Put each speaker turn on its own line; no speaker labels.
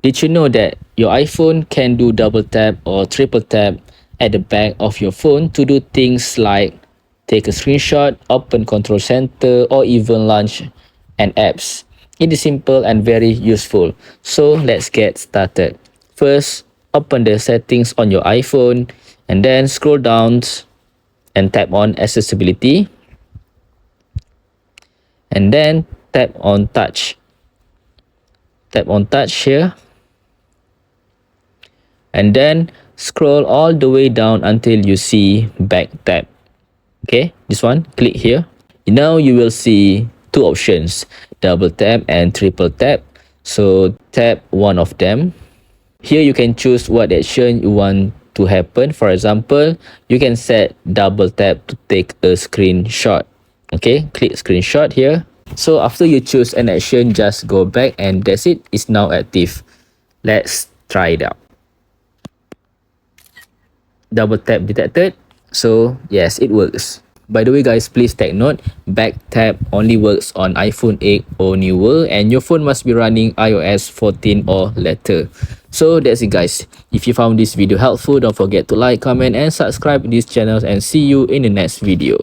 Did you know that your iPhone can do double tap or triple tap at the back of your phone to do things like take a screenshot, open control center, or even launch an apps? It is simple and very useful. So let's get started. First, open the settings on your iPhone and then scroll down and tap on accessibility and then tap on touch. Tap on touch here and then scroll all the way down until you see back tap. Okay, this one, click here. Now you will see two options, double tap and triple tap. So tap one of them. Here you can choose what action you want to happen. For example, you can set double tap to take a screenshot. Okay, click screenshot here. So after you choose an action, just go back and that's it, it's now active. Let's try it out. Double tap detected. So yes, it works. By the way guys, please take note, back tap only works on iPhone 8 or newer and your phone must be running iOS 14 or later. So that's it guys. If you found this video helpful, don't forget to like, comment and subscribe to this channel and see you in the next video.